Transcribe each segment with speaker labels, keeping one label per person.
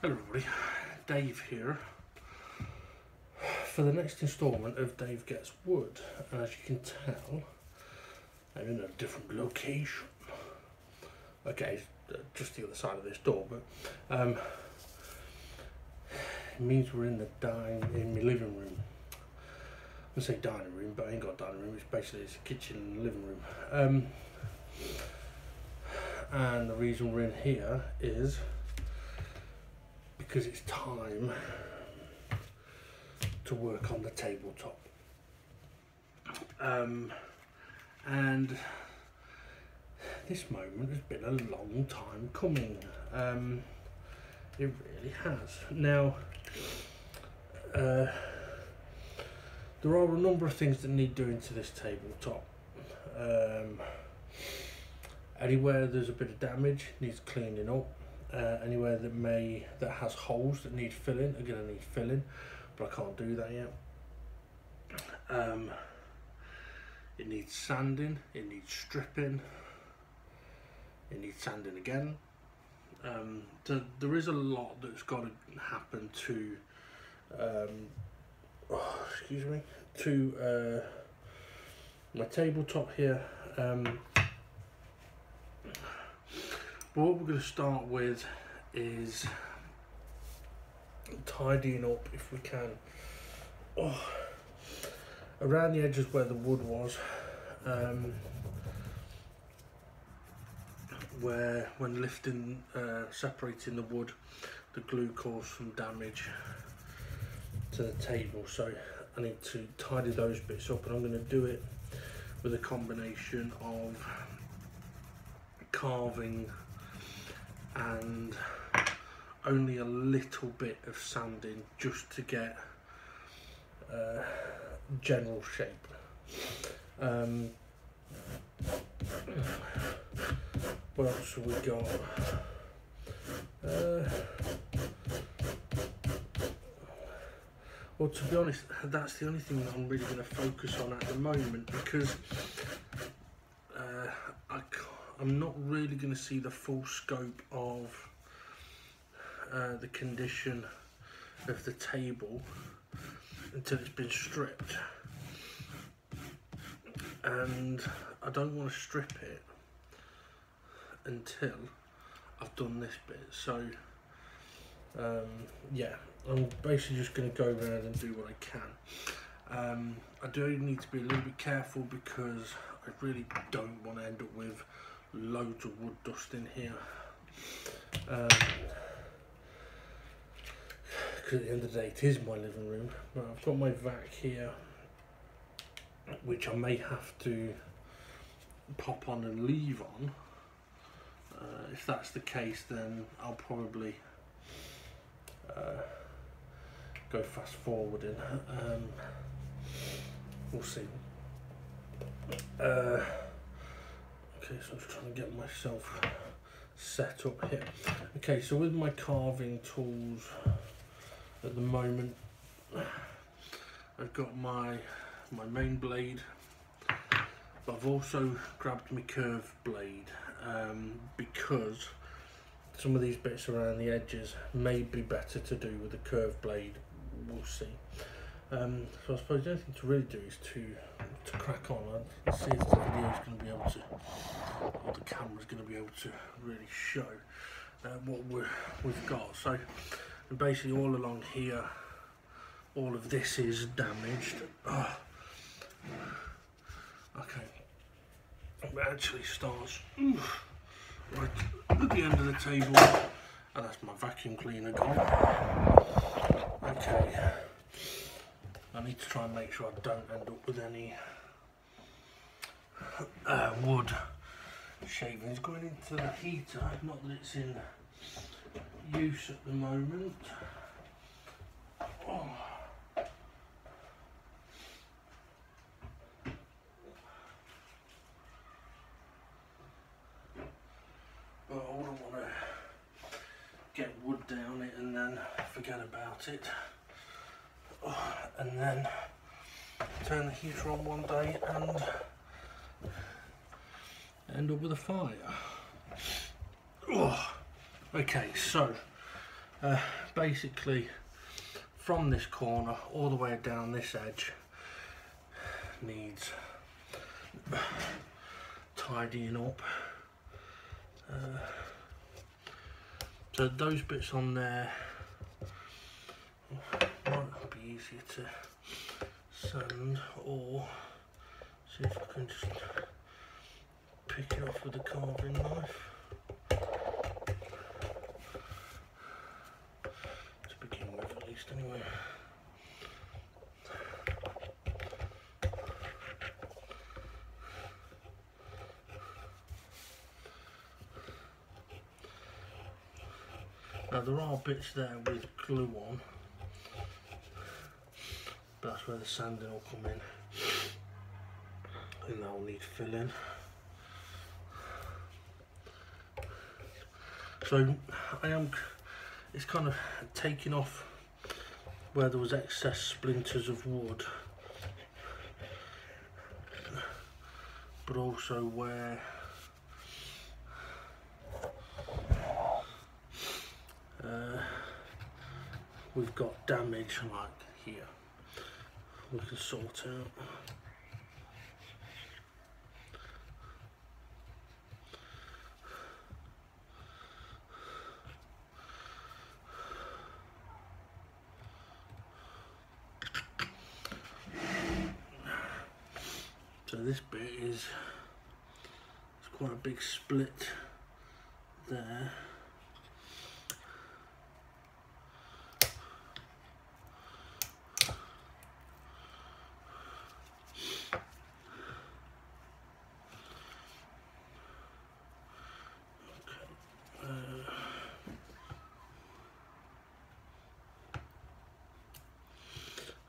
Speaker 1: Hello everybody, Dave here for the next instalment of Dave Gets Wood. And as you can tell, I'm in a different location. Okay, just the other side of this door, but it means we're in my living room. I say dining room, but I ain't got a dining room. It's a kitchen and living room. And the reason we're in here is because it's time to work on the tabletop. And this moment has been a long time coming. It really has. Now, there are a number of things that need doing to this tabletop. Anywhere there's a bit of damage needs cleaning up. Anywhere that has holes that need filling are going to need filling, but I can't do that yet. It needs sanding, it needs stripping, it needs sanding again. There is a lot that's got to happen to my tabletop here. But what we're going to start with is tidying up, if we can, around the edges where the wood was, where when lifting, separating the wood, the glue caused some damage to the table. So I need to tidy those bits up, and I'm going to do it with a combination of carving and only a little bit of sanding, just to get general shape. What else have we got? Well, to be honest, that's the only thing that I'm really going to focus on at the moment, because I'm not really going to see the full scope of the condition of the table until it's been stripped, and I don't want to strip it until I've done this bit. So yeah, I'm basically just going to go around and do what I can. I do need to be a little bit careful, because I really don't want to end up with loads of wood dust in here, because at the end of the day it is my living room. But I've got my vac here, which I may have to pop on and leave on. If that's the case, then I'll probably go fast forwarding. We'll see. Okay, so I'm just trying to get myself set up here. Okay, so with my carving tools at the moment, I've got my main blade, but I've also grabbed my curved blade, because some of these bits around the edges may be better to do with a curved blade. We'll see. So I suppose the only thing to really do is to crack on and see if the video is going to be able to, or the camera's going to be able to really show what we've got. So basically all along here, all of this is damaged. Okay, it actually starts right at the end of the table, and that's my vacuum cleaner gone. Okay, I need to try and make sure I don't end up with any wood shavings going into the heater. Not that it's in use at the moment. But I wouldn't want to get wood down it and then forget about it, and then turn the heater on one day and end up with a fire. Okay, so Basically from this corner all the way down this edge needs tidying up. So those bits on there might be easier to sand, or see if I can just pick it off with a carving knife. To begin with, at least, anyway. Now there are bits there with glue on, but that's where the sanding will come in, and that'll need filling. So it's kind of taking off where there was excess splinters of wood, but also where we've got damage, like here, we can sort out. So this bit is, it's quite a big split there.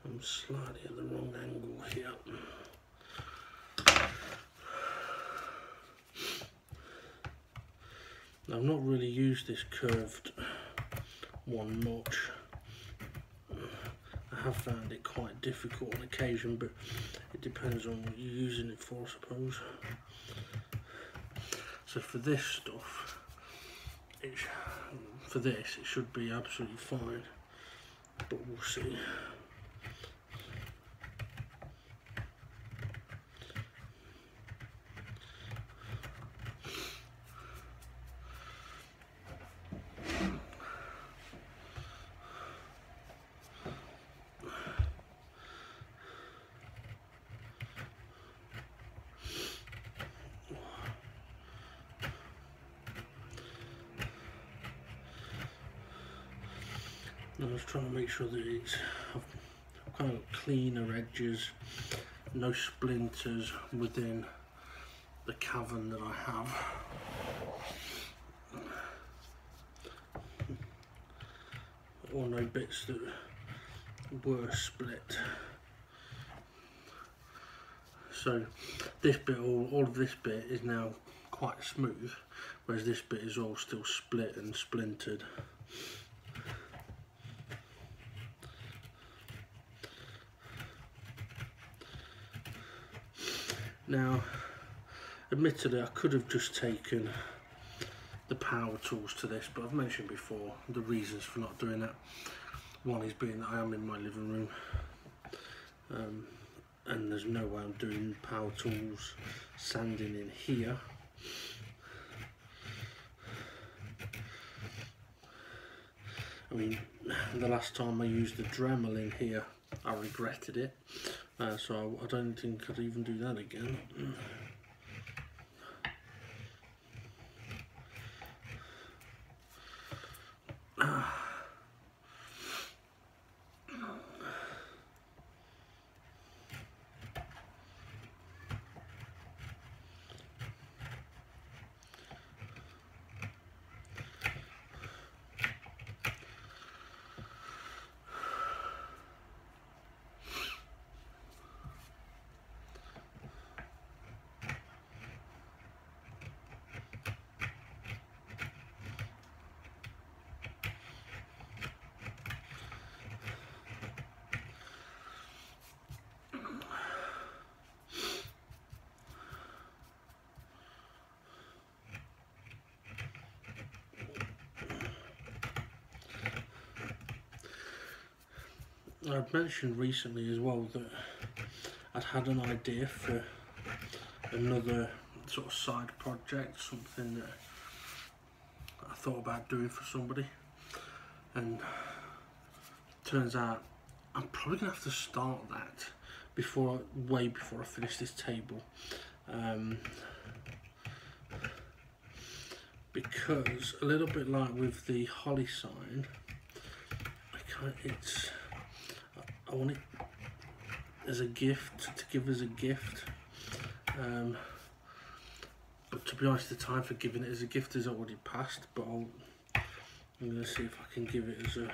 Speaker 1: I'm slightly at the wrong angle here. Now, I've not really used this curved one much. I have found it quite difficult on occasion, but it depends on what you're using it for, I suppose. So for this stuff, it should be absolutely fine, but we'll see. I was trying to make sure that it's kind of cleaner edges, no splinters within the cavern that I have. Or no bits that were split. So this bit, all of this bit is now quite smooth, whereas this bit is all still split and splintered. Now, admittedly, I could have just taken the power tools to this, but I've mentioned before the reasons for not doing that. One is being that I am in my living room, and there's no way I'm doing power tools sanding in here. I mean, the last time I used the Dremel in here, I regretted it. So I don't think I'd even do that again. I've mentioned recently as well that I'd had an idea for another sort of side project, something that I thought about doing for somebody, and turns out I'm probably gonna have to start that way before I finish this table, because a little bit like with the holly sign, I want it as a gift, to give as a gift, but to be honest, the time for giving it as a gift has already passed, but I'm going to see if I can give it as a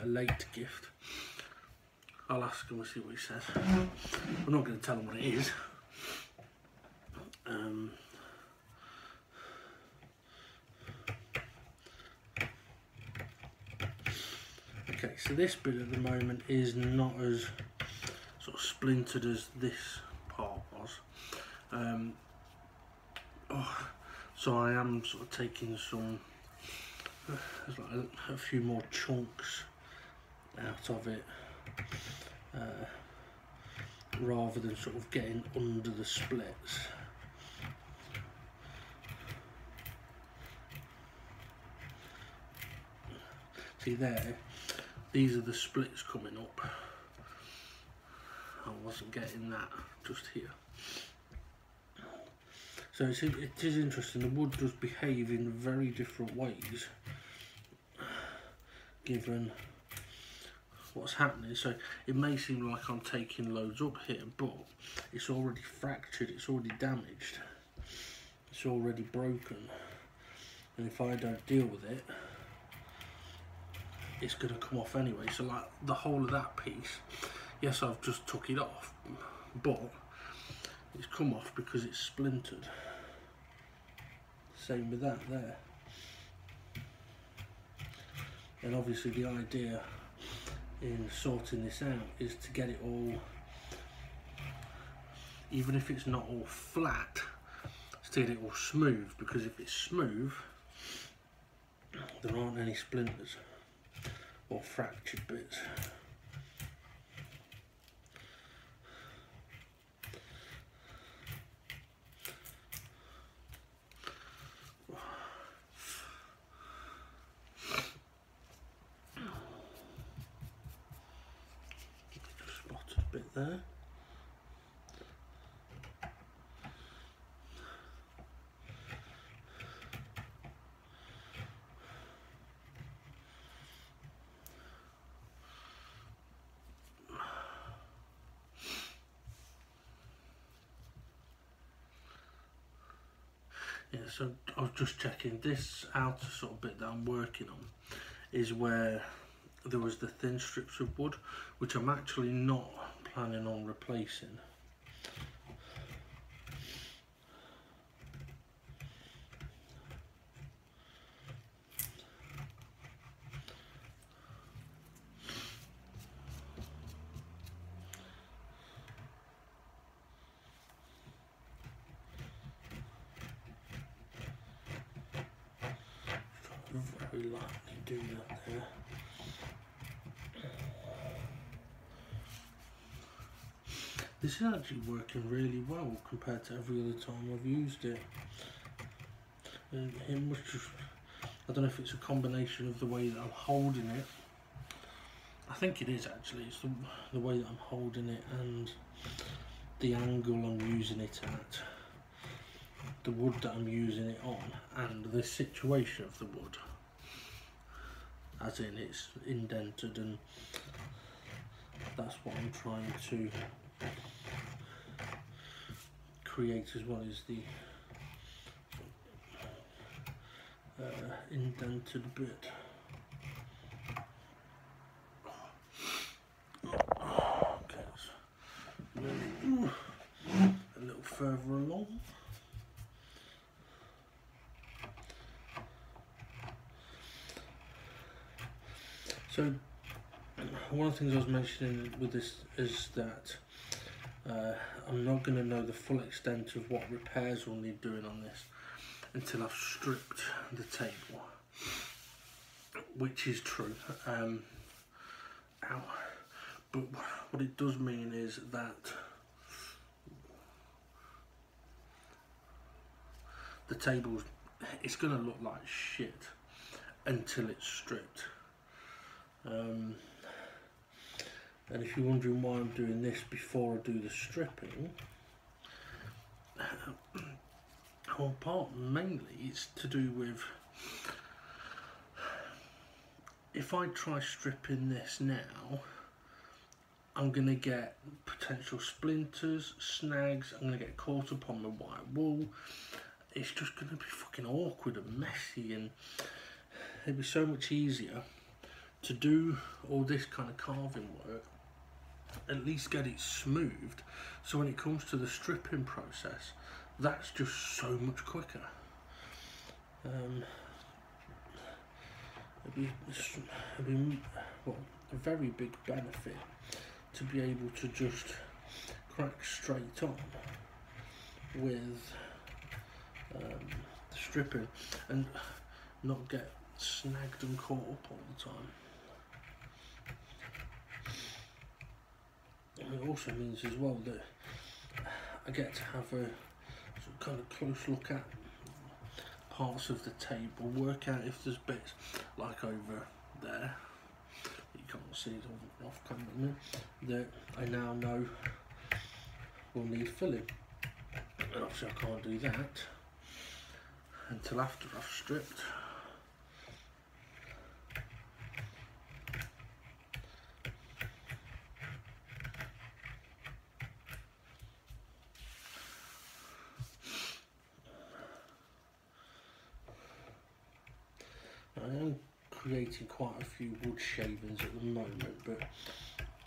Speaker 1: late gift. I'll ask him and see what he says. I'm not going to tell him what it is. Okay, so this bit at the moment is not as sort of splintered as this part was. So I am sort of taking some, there's like a few more chunks out of it, rather than sort of getting under the splits. See there, these are the splits coming up. I wasn't getting that just here. So it is interesting, the wood does behave in very different ways given what's happening. So it may seem like I'm taking loads up here, but it's already fractured, it's already damaged, it's already broken, and if I don't deal with it, it's going to come off anyway. So like the whole of that piece, yes, I've just took it off, but it's come off because it's splintered. Same with that there. And obviously the idea in sorting this out is to get it all, even if it's not all flat, to get it all smooth, because if it's smooth, there aren't any splinters or fractured bits. Just spotted a bit there. Yeah, so I was just checking, this outer sort of bit that I'm working on is where there was the thin strips of wood, which I'm actually not planning on replacing. Very lightly do that there. This is actually working really well compared to every other time I've used it. And it must just, I don't know if it's a combination of the way that I'm holding it. I think it is actually, it's the way that I'm holding it and the angle I'm using it at, the wood that I'm using it on, and the situation of the wood. As in it's indented, and that's what I'm trying to create as well, as the indented bit. Okay, so maybe a little further along. So one of the things I was mentioning with this is that I'm not going to know the full extent of what repairs we'll need doing on this until I've stripped the table, which is true. Ow. But what it does mean is that the table's, it's going to look like shit until it's stripped. And if you're wondering why I'm doing this before I do the stripping, well, mainly it's to do with, if I try stripping this now, I'm going to get potential splinters, snags, I'm going to get caught up on the white wool. It's just going to be fucking awkward and messy, and it'd be so much easier to do all this kind of carving work, at least get it smoothed, so when it comes to the stripping process, that's just so much quicker. It'd be well, a very big benefit to be able to just crack straight on with stripping and not get snagged and caught up all the time. And it also means as well that I get to have a sort of kind of close look at parts of the table, work out if there's bits like over there, you can't see it off camera, that I now know will need filling. And obviously I can't do that until after I've stripped. I am creating quite a few wood shavings at the moment, but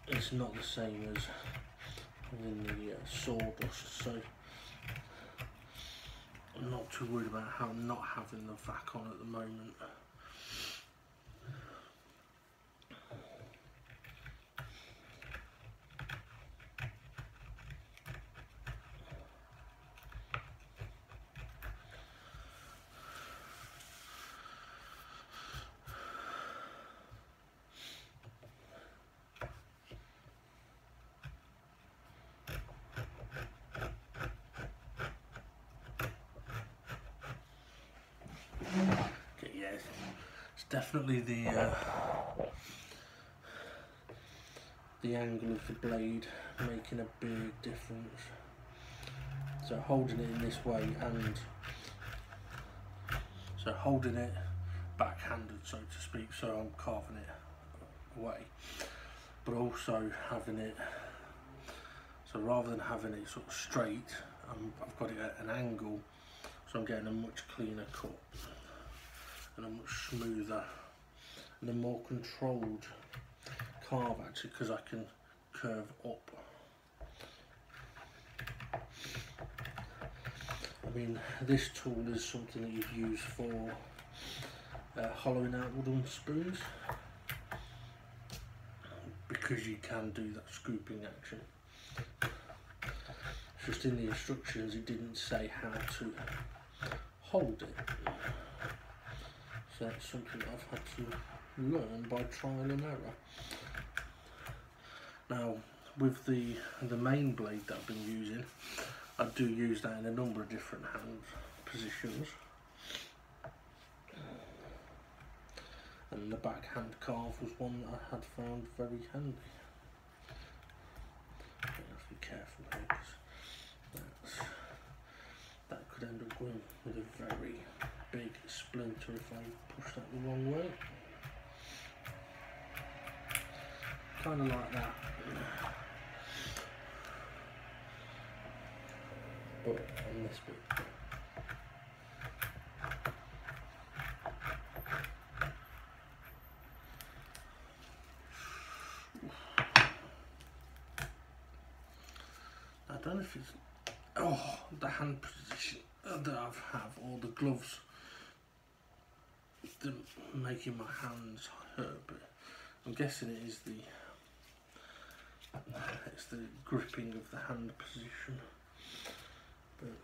Speaker 1: it's not the same as in the sawdust, so I'm not too worried about not having the vac on at the moment. Okay, yes, it's definitely the angle of the blade making a big difference. So holding it in this way, and so holding it backhanded, so to speak, so I'm carving it away, but also having it, so rather than having it sort of straight, I've got it at an angle, so I'm getting a much cleaner cut and a much smoother and a more controlled carve, actually, because I can curve up. I mean, this tool is something that you'd use for hollowing out wooden spoons, because you can do that scooping action. Just in the instructions it didn't say how to hold it, so that's something I've had to learn by trial and error. Now with the main blade that I've been using, I do use that in a number of different hand positions, and the backhand carve was one that I had found very handy. I have to be careful here, because that could end up going with a very big splinter if I push that the wrong way. Kind of like that. But on this bit. I don't know if it's the hand position that I have, or the gloves, they're making my hands hurt, but I'm guessing it is it's the gripping of the hand position. But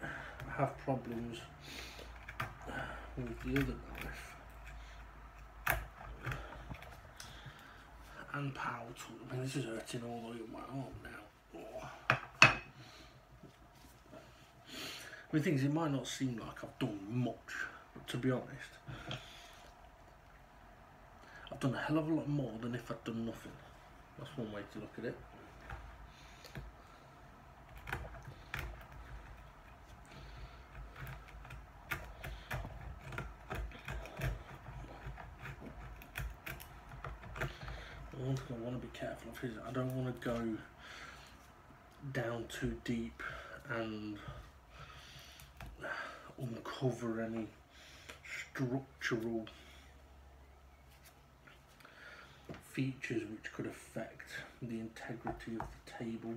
Speaker 1: I have problems with the other knife and power tool. I mean, this is hurting all the way up my arm now. Oh. I mean, things, it might not seem like I've done much, but to be honest, I've done a hell of a lot more than if I'd done nothing. That's one way to look at it. One thing I want to be careful of is I don't want to go down too deep and uncover any structural features which could affect the integrity of the table.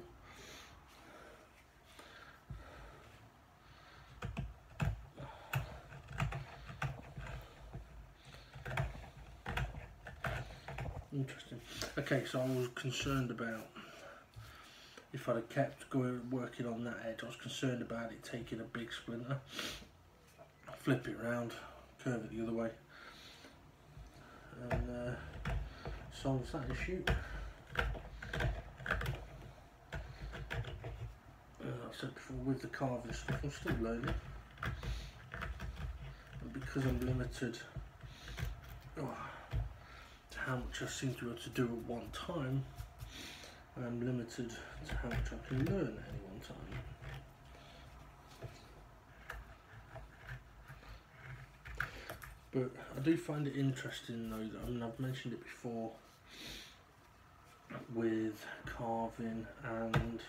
Speaker 1: Interesting. Okay, so I was concerned about if I'd have kept going working on that edge. I was concerned about it taking a big splinter, flip it around, curve it the other way, and solves that issue. Like I said before, with the carving stuff, I'm still learning, and because I'm limited to how much I seem to be able to do at one time, I'm limited to how much I can learn at any one time. But I do find it interesting though, that, I mean, I've mentioned it before with carving and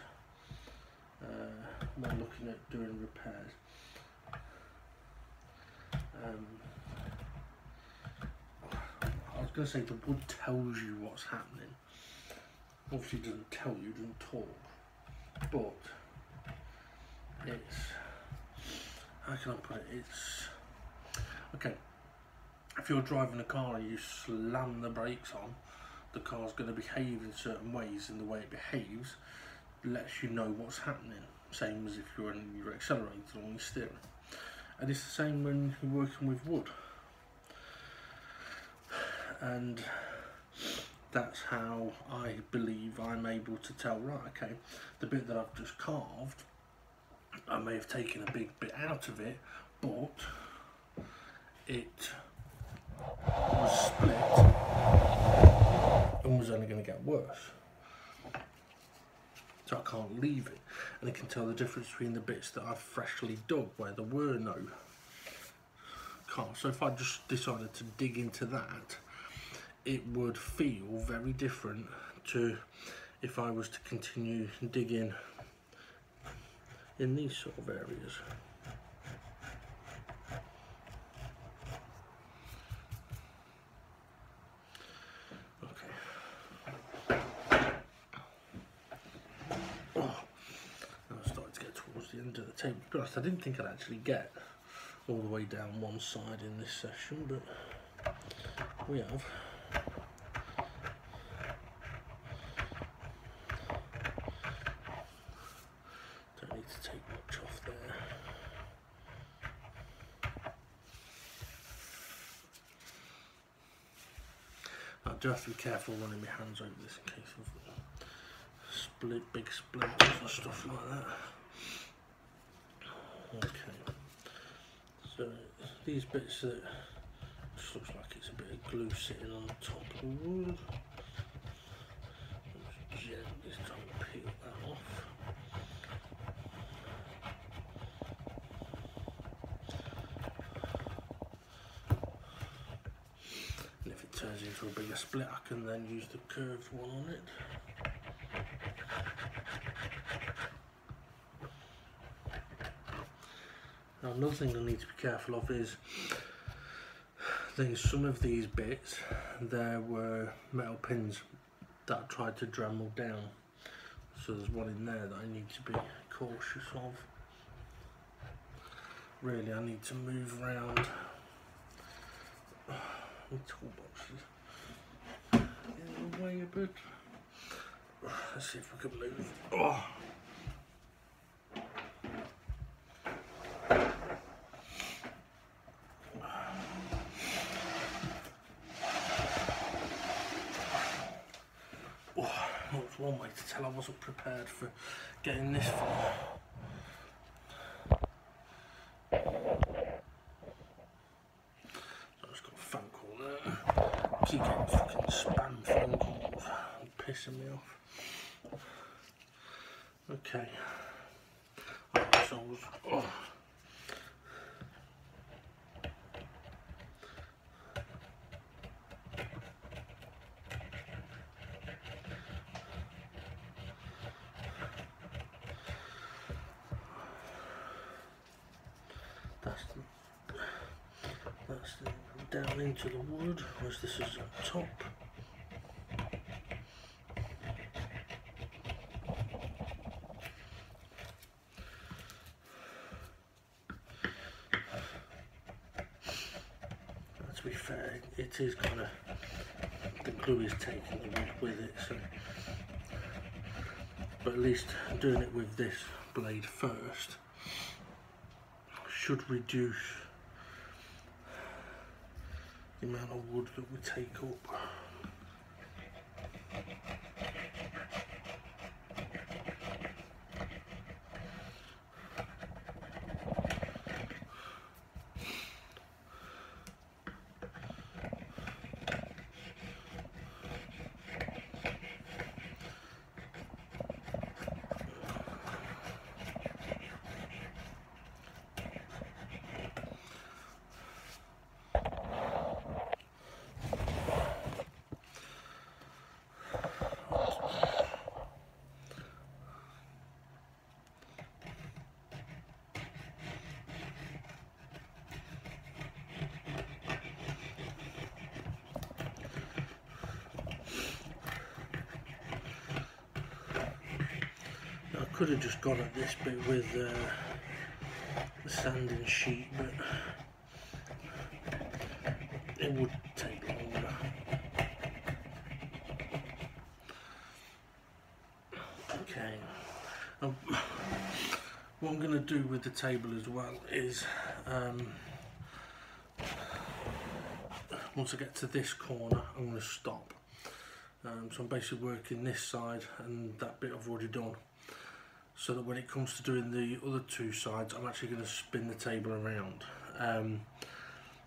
Speaker 1: when looking at doing repairs. I was going to say the wood tells you what's happening. Obviously it doesn't tell you, it doesn't talk. But it's, how can I put it, it's, okay, if you're driving a car and you slam the brakes on, the car's going to behave in certain ways, and the way it behaves lets you know what's happening. Same as if you're on your accelerator on your steering. And it's the same when you're working with wood. And that's how I believe I'm able to tell, right, okay, the bit that I've just carved, I may have taken a big bit out of it, but it was split and was only going to get worse. So I can't leave it, and I can tell the difference between the bits that I've freshly dug where there were no carves. So if I just decided to dig into that, it would feel very different to if I was to continue digging in these sort of areas. Okay. Oh, I'm starting to get towards the end of the table. To be honest, I didn't think I'd actually get all the way down one side in this session, but we have. Don't need to take much off there. I do have to be careful running my hands over this in case of big splinters and stuff like that. Okay, so these bits that just looks like it's a bit of glue sitting on the top of the wood. Just gently try and peel that off. And if it turns into a bigger split, I can then use the curved one on it. Now, another thing I need to be careful of is some of these bits, there were metal pins that I tried to Dremel down, so there's one in there that I need to be cautious of. Really, I need to move around my toolboxes in the way a bit. Let's see if we can move. Oh. That's one way to tell I wasn't prepared for getting this far. So I just got a phone call there. I keep getting fucking spam phone calls. It's pissing me off. Okay. Alright, so I was, that's the down into the wood, whereas this is on top. To be fair, it is kind of, the glue is taking the wood with it, so, but at least doing it with this blade first should reduce the amount of wood that we take up. I could have just gone at this bit with the sanding sheet, but it would take longer. Okay, what I'm going to do with the table as well is, once I get to this corner, I'm going to stop. So I'm basically working this side and that bit I've already done, so that when it comes to doing the other two sides, I'm actually going to spin the table around.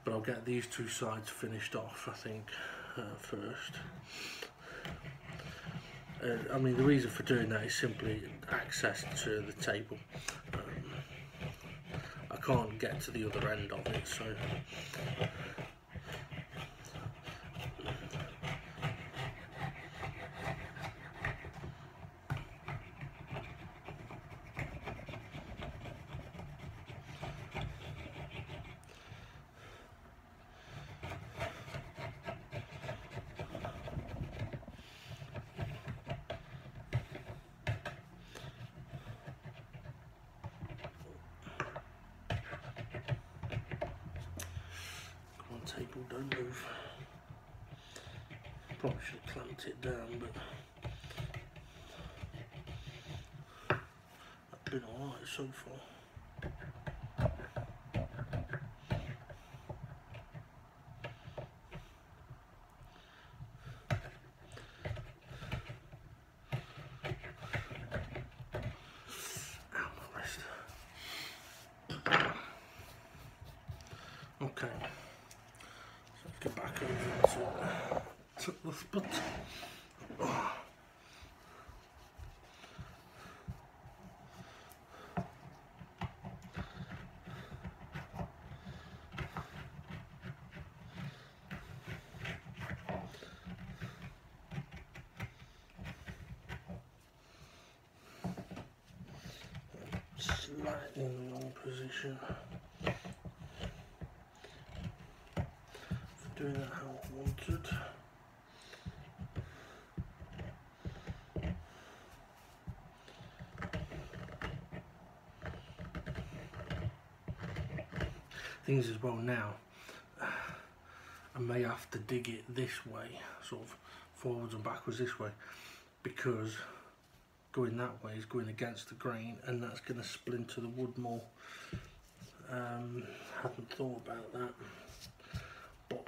Speaker 1: But I'll get these two sides finished off, I think, first. I mean, the reason for doing that is simply access to the table. I can't get to the other end of it, so table, don't move. Probably should have clamped it down, but that's been alright so far. Ow, my wrist. Okay. Get back over to the spot. Slightly in the wrong position. Doing that how I wanted. Things as well now, I may have to dig it this way, sort of forwards and backwards this way, because going that way is going against the grain and that's going to splinter the wood more. Hadn't thought about that. But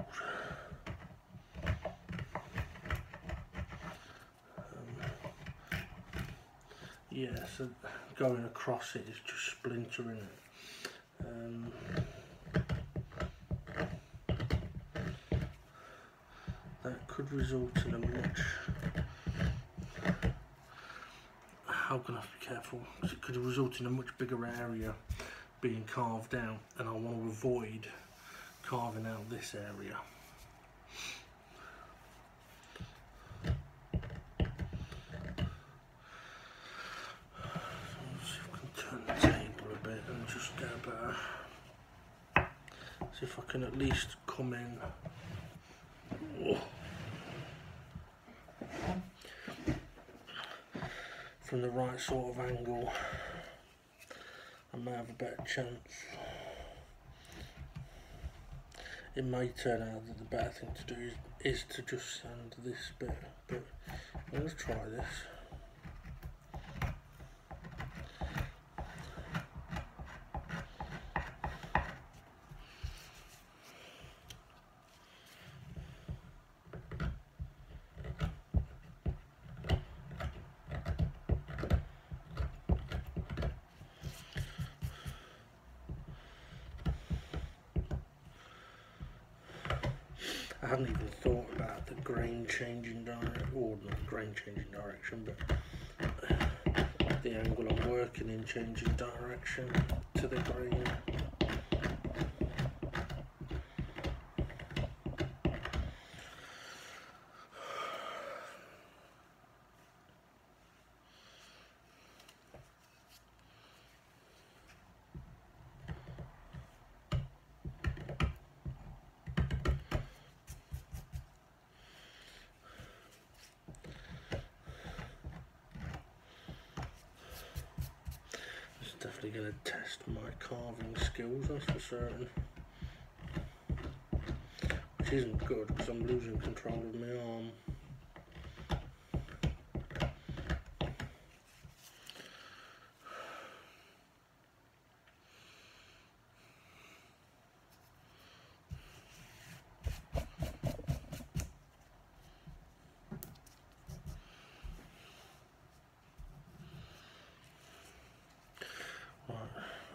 Speaker 1: yeah, so going across it is just splintering it. That could result in a much, how can I be careful, because it could result in a much bigger area being carved out, and I want to avoid carving out this area. So let's see if I can turn the table a bit and just get a better, see if I can at least come in. From the right sort of angle, I may have a better chance. It may turn out that the better thing to do is to just sand this bit, but let's try this. I hadn't even thought about the grain changing direction, or not grain changing direction, but the angle I'm working in changing direction to the grain. Definitely going to test my carving skills, that's for certain. Which isn't good because I'm losing control of my arm.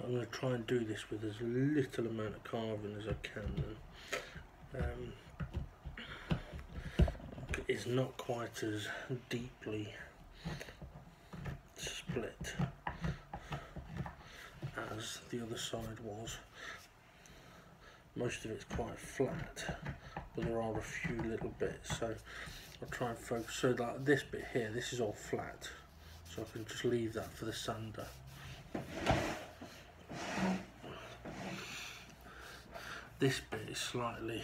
Speaker 1: I'm going to try and do this with as little amount of carving as I can. It's not quite as deeply split as the other side was. Most of it's quite flat, but there are a few little bits, so I'll try and focus. So like this bit here, this is all flat, so I can just leave that for the sander. This bit is slightly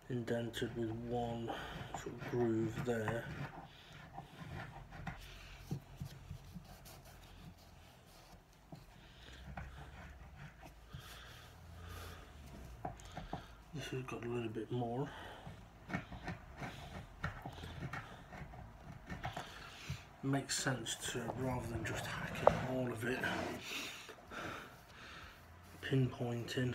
Speaker 1: indented with one sort of groove there. This has got a little bit more. Makes sense to, rather than just hacking all of it, pinpointing.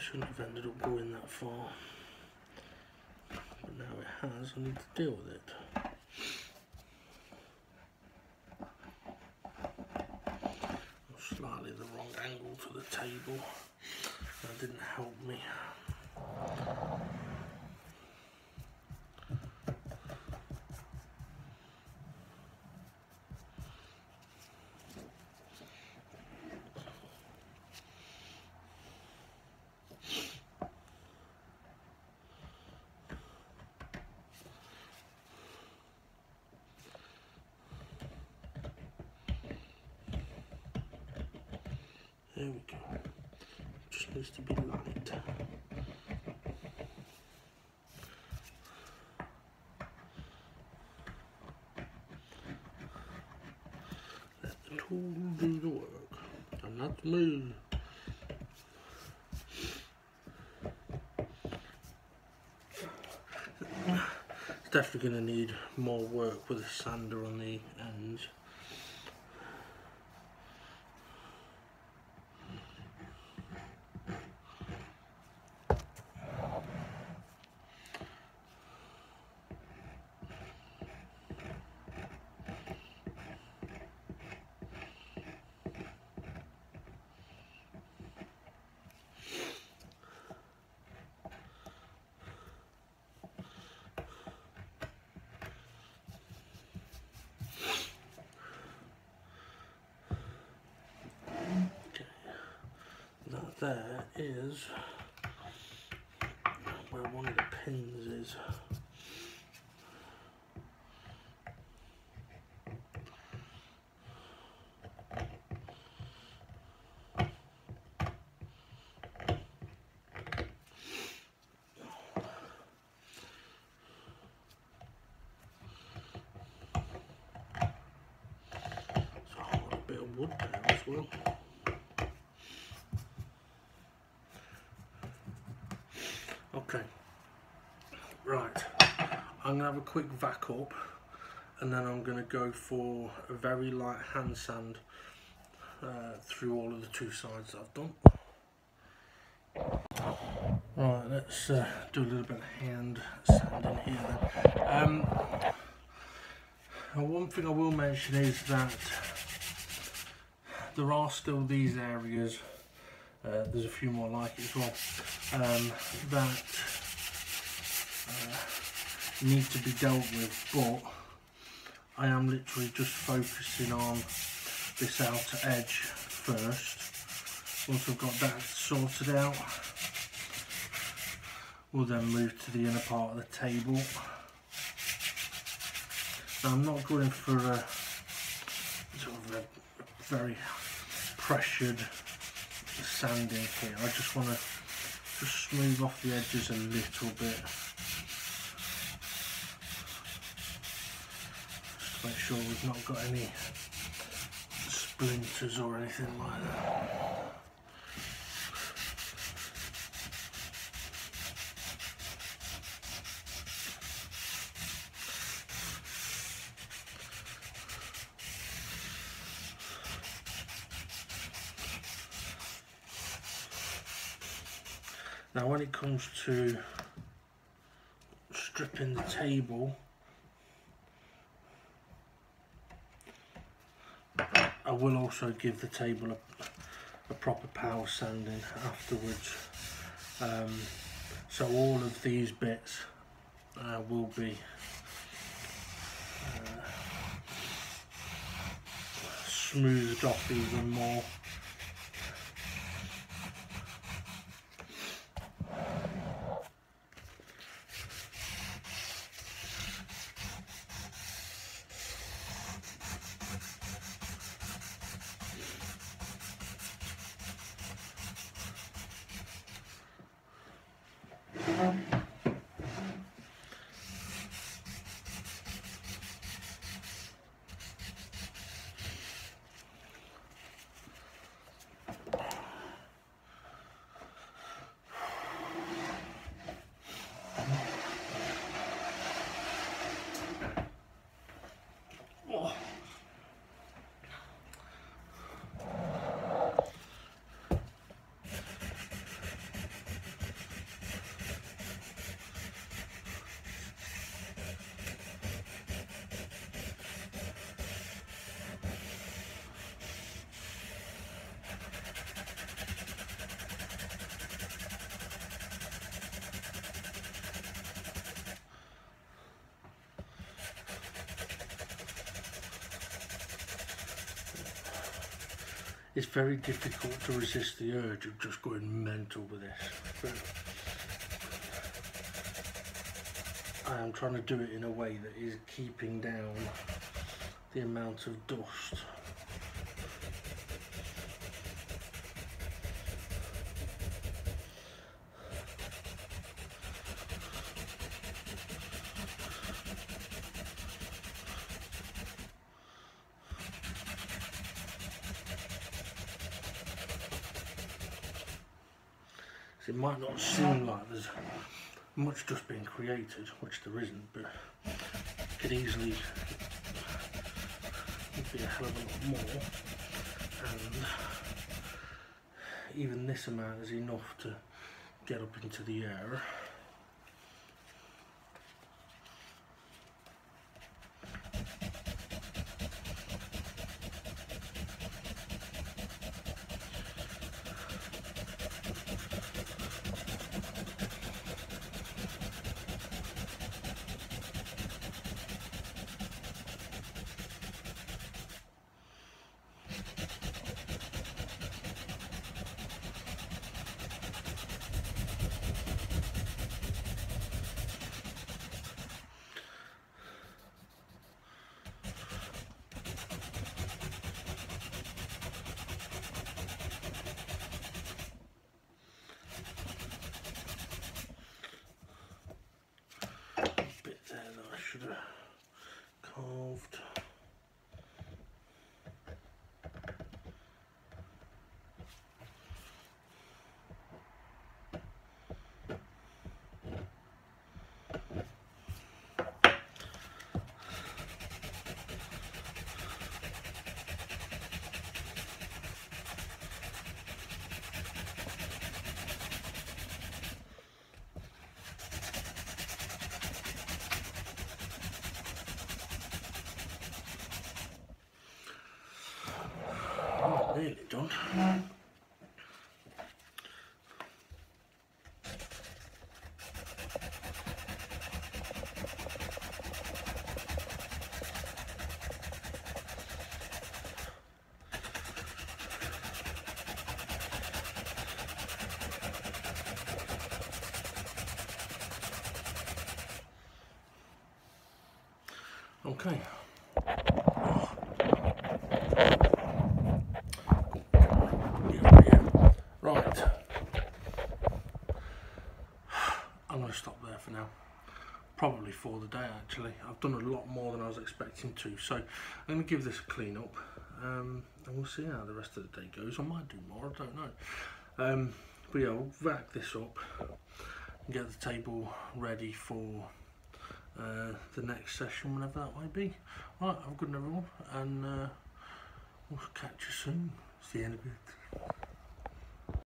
Speaker 1: Shouldn't have ended up going that far, but now it has. I need to deal with it. Slightly the wrong angle to the table. That didn't help me. There we go. Just needs to be light. tool do the work, and that's me. It's definitely going to need more work with a sander on the ends. There is where one of the pins is. So I've got a bit of wood there as well. Okay, right, I'm going to have a quick vac up and then I'm going to go for a very light hand sand through all of the two sides that I've done. Right, let's do a little bit of hand sanding here then. One thing I will mention is that there are still these areas, there's a few more like it as well, that need to be dealt with, but I am literally just focusing on this outer edge first. Once I've got that sorted out, we'll then move to the inner part of the table. Now, I'm not going for a sort of a very pressured sanding here. I just want to just smooth off the edges a little bit, just to make sure we've not got any splinters or anything like that. Now when it comes to stripping the table, I will also give the table a proper power sanding afterwards. So all of these bits will be smoothed off even more. It's very difficult to resist the urge of just going mental with this, but I am trying to do it in a way that is keeping down the amount of dust. It might not seem like there's much dust being created, which there isn't, but it could easily be a hell of a lot more, and even this amount is enough to get up into the air. Bit there that I should have carved. Nearly done. Okay. Right. I'm going to stop there for now. Probably for the day actually. I've done a lot more than I was expecting to, so I'm going to give this a clean up, and we'll see how the rest of the day goes. I might do more, I don't know. But yeah, we'll vac this up and get the table ready for the next session, whenever that might be. Right, have a good night everyone, and we'll catch you soon. See you in a bit.